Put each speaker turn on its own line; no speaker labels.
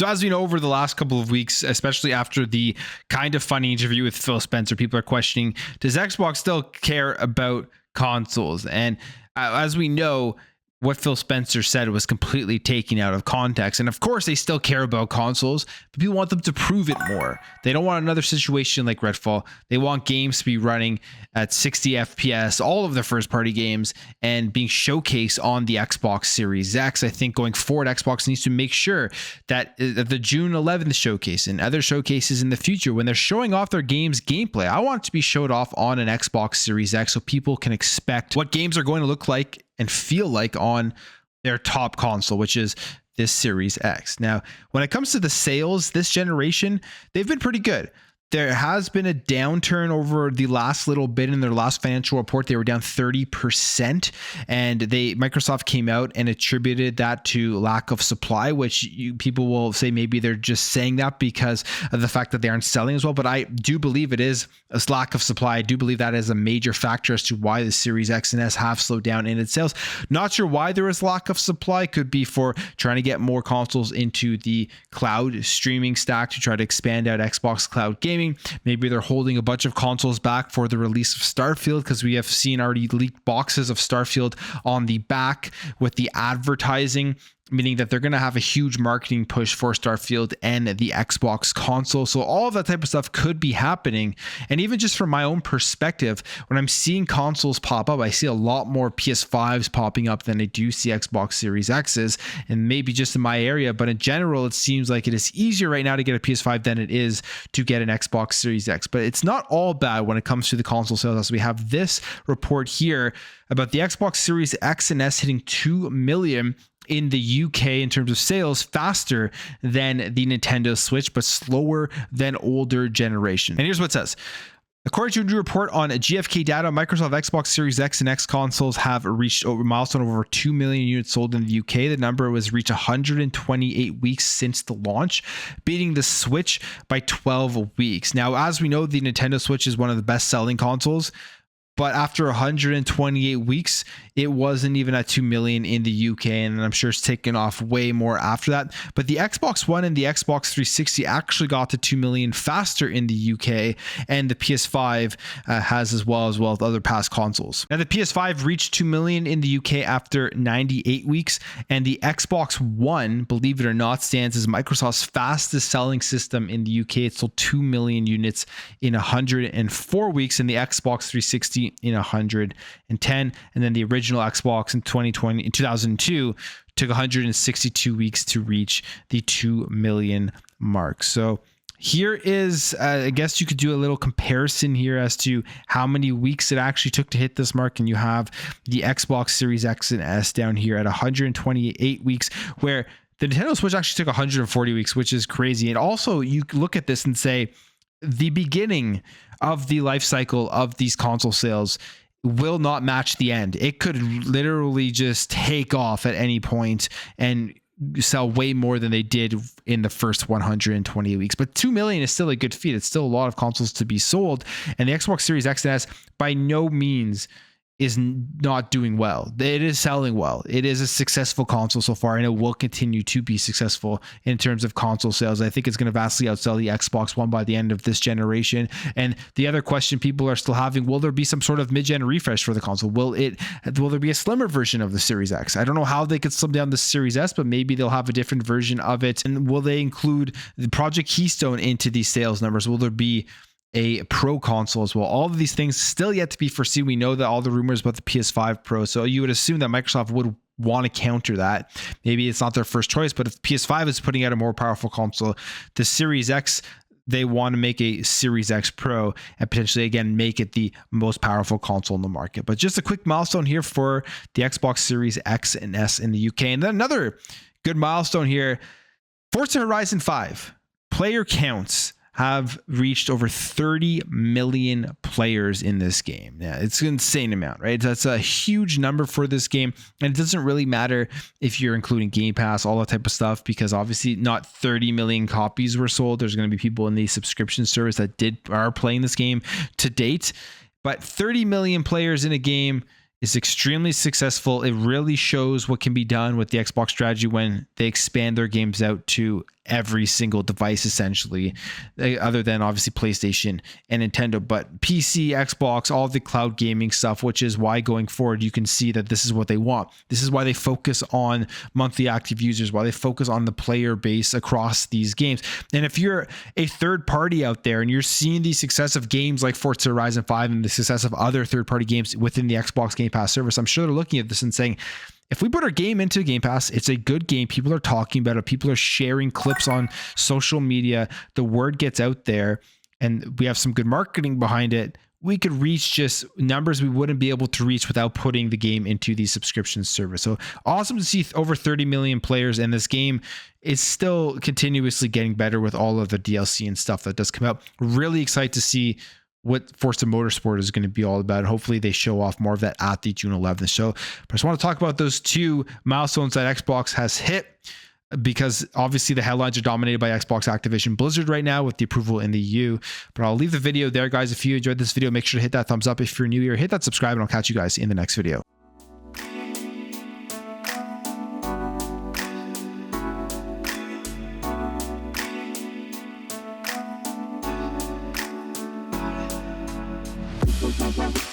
So as we know, over the last couple of weeks, especially after the kind of funny interview with Phil Spencer, people are questioning, does Xbox still care about consoles? And as we know, what Phil Spencer said was completely taken out of context. And of course, they still care about consoles, but people want them to prove it more. They don't want another situation like Redfall. They want games to be running at 60 FPS, all of their first-party games, and being showcased on the Xbox Series X. I think going forward, Xbox needs to make sure that the June 11th showcase and other showcases in the future, when they're showing off their games gameplay, I want it to be showed off on an Xbox Series X so people can expect what games are going to look like and feel like on their top console, which is this Series X. Now, when it comes to the sales this generation, they've been pretty good. There has been a downturn over the last little bit. In their last financial report, they were down 30%, and Microsoft came out and attributed that to lack of supply, which people will say maybe they're just saying that because of the fact that they aren't selling as well. But I do believe it is a lack of supply. I do believe that is a major factor as to why the Series X and S have slowed down in its sales. Not sure why there is lack of supply. Could be for trying to get more consoles into the cloud streaming stack to try to expand out Xbox Cloud Gaming. Maybe they're holding a bunch of consoles back for the release of Starfield, because we have seen already leaked boxes of Starfield on the back with the advertising, meaning that they're going to have a huge marketing push for Starfield and the Xbox console. So all of that type of stuff could be happening. And even just from my own perspective, when I'm seeing consoles pop up, I see a lot more PS5s popping up than I do see Xbox Series X's, and maybe just in my area. But in general, it seems like it is easier right now to get a PS5 than it is to get an Xbox Series X. But it's not all bad when it comes to the console sales, as we have this report here about the Xbox Series X and S hitting 2 million in the UK in terms of sales, faster than the Nintendo Switch, but slower than older generation. And here's what it says. According to a new report on GfK data, Microsoft Xbox Series X and X consoles have reached a milestone of over 2 million units sold in the UK. The number was reached 128 weeks since the launch, beating the Switch by 12 weeks. Now, as we know, the Nintendo Switch is one of the best-selling consoles, but after 128 weeks, it wasn't even at 2 million in the UK, and I'm sure it's taken off way more after that. But the Xbox One and the Xbox 360 actually got to 2 million faster in the UK, and the PS5 has as well with other past consoles. Now, the PS5 reached 2 million in the UK after 98 weeks, and the Xbox One, believe it or not, stands as Microsoft's fastest selling system in the UK. It sold 2 million units in 104 weeks, and the Xbox 360 in 110, and then the original Xbox in 2002 took 162 weeks to reach the 2 million mark. So here is, I guess you could do a little comparison here as to how many weeks it actually took to hit this mark. And you have the Xbox Series X and S down here at 128 weeks, where the Nintendo Switch actually took 140 weeks, which is crazy. And also you look at this and say, the beginning of the life cycle of these console sales will not match the end. It could literally just take off at any point and sell way more than they did in the first 120 weeks. But 2 million is still a good feat. It's still a lot of consoles to be sold. And the Xbox Series X and S by no means is not doing well. It is selling well. It is a successful console so far, and it will continue to be successful in terms of console sales. I think it's going to vastly outsell the Xbox One by the end of this generation. And the other question people are still having, will there be some sort of mid-gen refresh for the console? Will there be a slimmer version of the Series X? I don't know how they could slim down the Series S, but maybe they'll have a different version of it. And will they include the Project Keystone into these sales numbers? Will there be a Pro console as well? All of these things still yet to be foreseen. We know that all the rumors about the PS5 Pro, so you would assume that Microsoft would want to counter that. Maybe it's not their first choice, but if PS5 is putting out a more powerful console, the Series X, they want to make a Series X Pro and potentially, again, make it the most powerful console in the market. But just a quick milestone here for the Xbox Series X and S in the UK. And then another good milestone here, Forza Horizon 5 player counts have reached over 30 million players in this game. Yeah, it's an insane amount, right? That's a huge number for this game. And it doesn't really matter if you're including Game Pass, all that type of stuff, because obviously not 30 million copies were sold. There's going to be people in the subscription service that are playing this game to date. But 30 million players in a game is extremely successful. It really shows what can be done with the Xbox strategy when they expand their games out to every single device essentially, other than obviously PlayStation and Nintendo, but PC, Xbox, all the cloud gaming stuff, which is why going forward you can see that this is what they want. This is why they focus on monthly active users, why they focus on the player base across these games. And if you're a third party out there and you're seeing the success of games like Forza Horizon 5 and the success of other third party games within the Xbox Game Pass service, I'm sure they're looking at this and saying, if we put our game into Game Pass, it's a good game. People are talking about it. People are sharing clips on social media. The word gets out there and we have some good marketing behind it. We could reach just numbers we wouldn't be able to reach without putting the game into the subscription service. So awesome to see over 30 million players, and this game is still continuously getting better with all of the DLC and stuff that does come out. Really excited to see what Forza Motorsport is going to be all about. Hopefully they show off more of that at the June 11th show. But I just want to talk about those two milestones that Xbox has hit, because obviously the headlines are dominated by Xbox, Activision, Blizzard right now with the approval in the EU. But I'll leave the video there, guys. If you enjoyed this video, make sure to hit that thumbs up. If you're new here, hit that subscribe, and I'll catch you guys in the next video.
Bye.